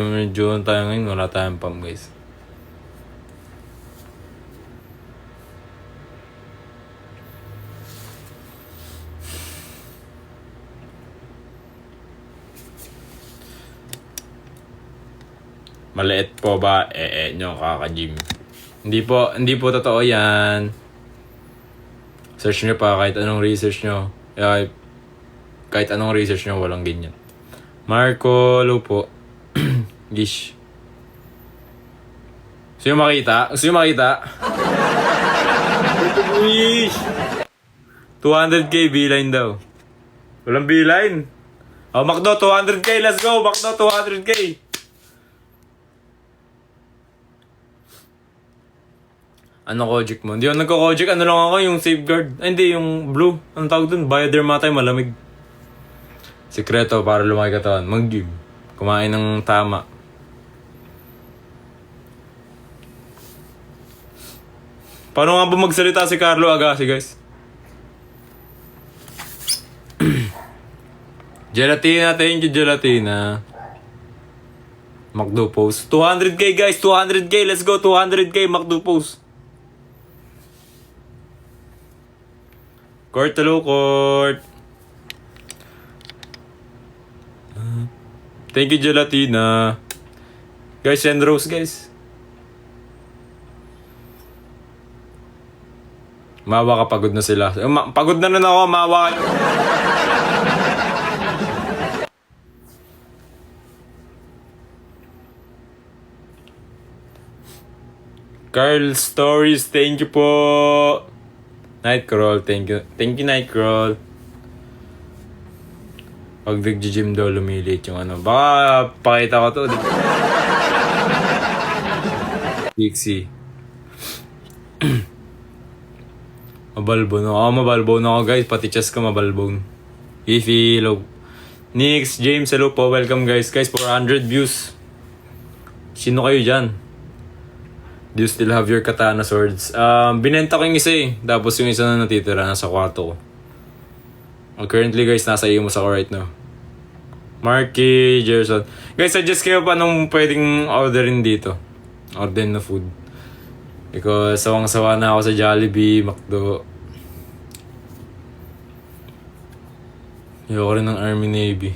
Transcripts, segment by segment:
medyo tayo ngayon, wala tayong pump guys. Maliit po ba? Nyo kaka-gym. Hindi po totoo yan. Search nyo pa kahit anong research nyo. Kahit anong research nyo, walang ganyan. Marco Lupo. Gish. Gusto nyo makita? Gish! 200k B-line daw. Walang B-line. Oh, Macdo, 200k. Let's go, Macdo, 200k. Ano Kojic mo? Hindi ako nagko-Kojic. Ano lang ako, yung safeguard. Ay, hindi, yung blue. Anong tawag dun? Biodermatay, malamig. Sikreto para lumaki katawan. Mag-gym. Kumain ng tama. Paano nga ba magsalita si Carlo Agassi, guys? Gelatina, thank you, Gelatina. Macdo post. 200k, guys. 200k. Let's go, 200k. Macdo post. Court, hello, Court. Thank you, Gelatina. Guys, send rose, guys. Mawa ka, pagod na sila. Pagod na rin ako, mawa kayo. Carl Stories, thank you po. Nightcrawl, thank you. Thank you, Nightcrawl. Pag nag-gym daw, lumilit yung ano. Baka pakita ko to. Dixie. Mabalbon ako. Mabalbon ako, guys. Pati chest ko mabalbon. Fifi, hello. Nix, James, hello po. Welcome, guys. Guys, 400 views. Sino kayo dyan? Do you still have your katana swords? Binenta ko yung isa eh. Tapos yung isa na natitira, nasa kwarto ko. Currently guys, nasa Imus ako right now. Marky, Gerson. Guys, suggest kayo pa nung pwedeng orderin dito. Order na food. Because sawang-sawa na ako sa Jollibee, McDo. Ayoko rin ng Army Navy.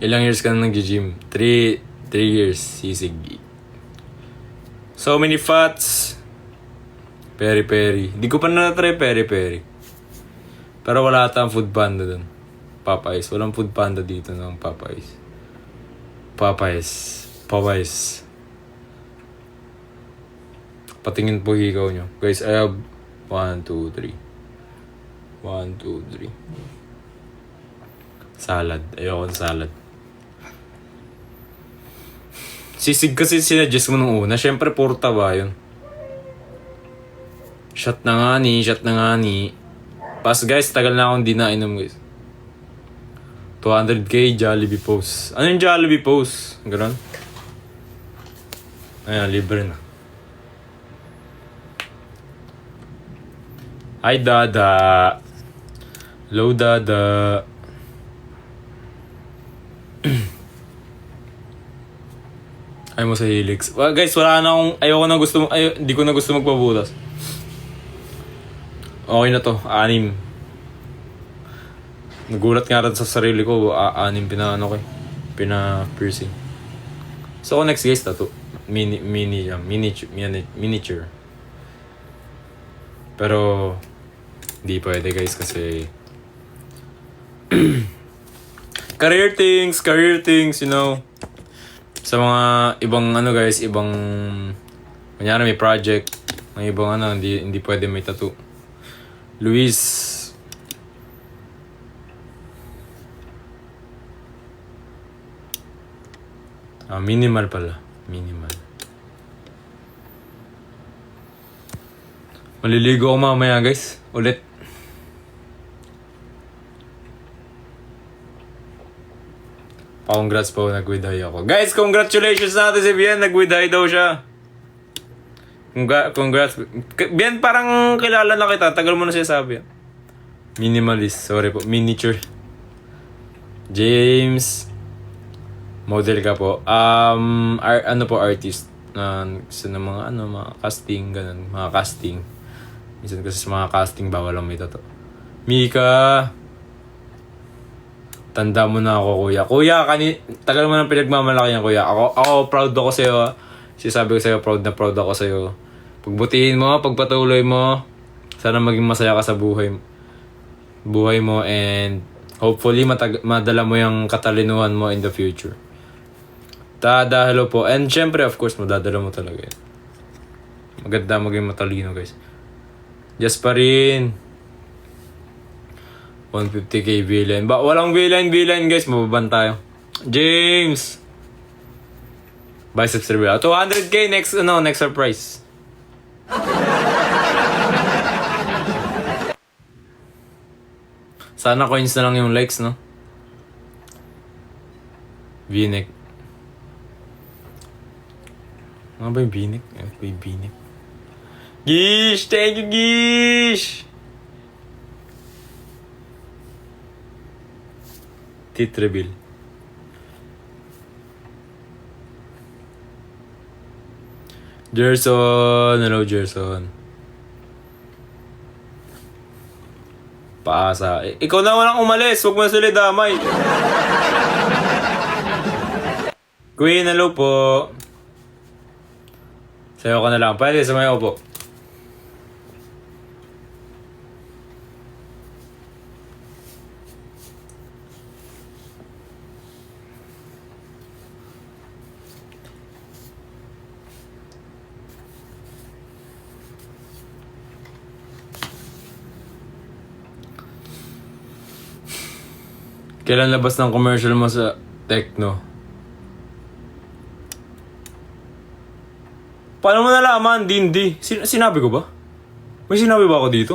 Ilang years ka na nag-gym? 3 years, sisig. So many fats. Peri-peri. Di ko pa na-try peri-peri. Pero wala ata ang food panda dun. Popeyes. Walang food panda dito ng Popeyes. Popeyes. Patingin po hikaw nyo. Guys, I have 1, 2, 3. 1, 2, 3. Salad. Ayoko ng salad. Sisig kasi sinadjust mo nung una. Siyempre, puro taba yun. Shot na nga ni. Pas guys, tagal na akong di nainom guys. 200k Jollibee post. Ano yung Jollibee post? Ganon? Ayan, libre na. Hi, Dada. Hello, Dada. Ay mo sa Helix. Well, guys, wala na akong... Hindi ko na gusto magpabutas. Okay na to. 6. Nagulat nga rin sa sarili ko. 6 pina-piercing. So, next guys, tattoo. Miniature. Pero, hindi pwede guys kasi... career things, you know. Sa mga ibang guys, kunyari may project, may ibang hindi pwede may tattoo. Luis. Minimal pala. Maliligo ako mamaya guys. Ulit. Congrats po, nag-with high ako. Guys, congratulations natin si Bien. Nag-with high daw siya. Congrats. Bien, parang kilala na kita. Tagal mo na siya sabi. Minimalist. Sorry po. Miniature. James, model ka po. Ano po, artist na gusto ng mga mga casting, ganun, mga casting. Minsan kasi sa mga casting bawal lang may tato. Mika, tanda mo na ako, kuya. Kuya, tagal mo nang pinagmamalaki yan, kuya. Ako proud ako sa'yo. Sinasabi ko sa'yo, proud na proud ako sa'yo. Pagbutihin mo, pagpatuloy mo, sana maging masaya ka sa buhay mo, and hopefully madala mo yung katalinuhan mo in the future. Tada, hello po. And syempre, of course, madadala mo talaga yan. Maganda maging matalino, guys. Just pa rin. 150k villain. Walang villain, guys. Mababan tayo. James! Biceps reveal. 200k next surprise. Sana coins na lang yung likes, no? V-neck. Ano ba yung V-neck? Ano ba yung V-neck? Gish! Thank you, Gish! Tit reveal. Gerson! Hello, Gerson. Paasa. Ikaw na walang umalis. Huwag mo sila damay. Queen, hello po. Sayo ka na lang. Pwede, sumayo po. Kailan labas ng commercial mo sa Tecno? Paano mo nalaman? Hindi. Sinabi ko ba? May sinabi ba ako dito?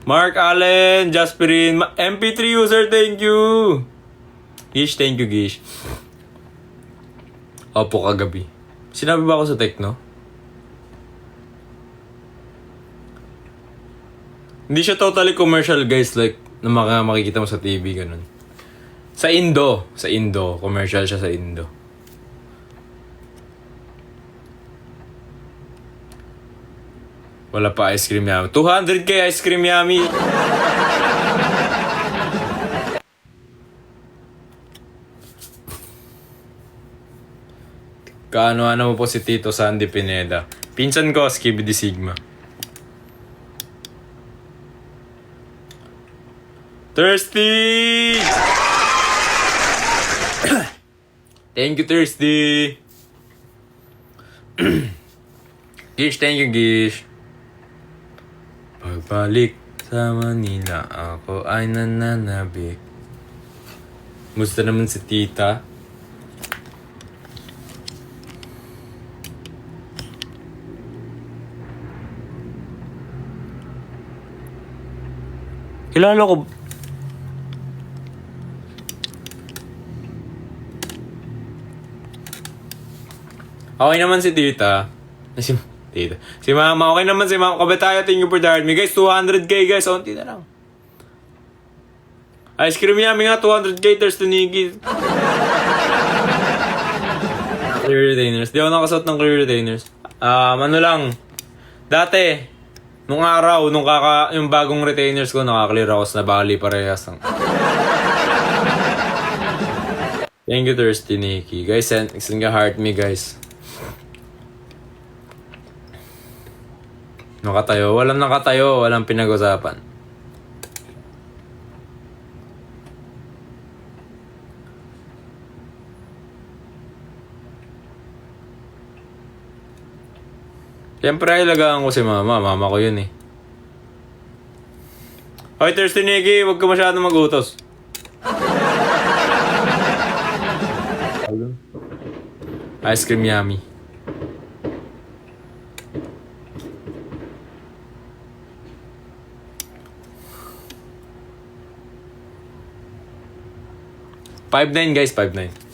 Mark Allen, Jasperin, MP3 user, thank you! Gish, thank you, Gish. Opo, kagabi. Sinabi ba ako sa Tecno? Hindi siya totally commercial, guys, like na makikita mo sa TV, ganun. Sa Indo, commercial siya sa Indo. Wala pa ice cream yummy. 200k ice cream yummy! Kaano-ano mo po si Tito Sandy Pineda. Pinsan ko, Skibidi Sigma. Thirsty! Thank you, Thirsty! Gish, thank you, Gish. Pagbalik sa Manila, ako ay nananabik. Musta naman si Tita? Kilala ko. Okay naman si Tita. Tita. Si Mama, okay naman si Mama. Kabe tayo, thank you for the heart me. Guys, 200k guys. Onti na lang. Ice cream yummy nga, 200k. There's to Nikki. Clear retainers. Di ako nakasuot ng clear retainers. Ano lang. Dati, nung araw, yung bagong retainers ko, nakaklear ako sa nabali parehas. Thank you, Thirsty Nikki. Guys, send ka heart me, guys. Nakatayo. Walang pinag-usapan. Siyempre, ilagaan ko si Mama. Mama ko yun eh. Hoy, Thirsty Nikki, huwag ka masyadong mag-utos. Ice cream yummy. $5.9 guys, $5.9.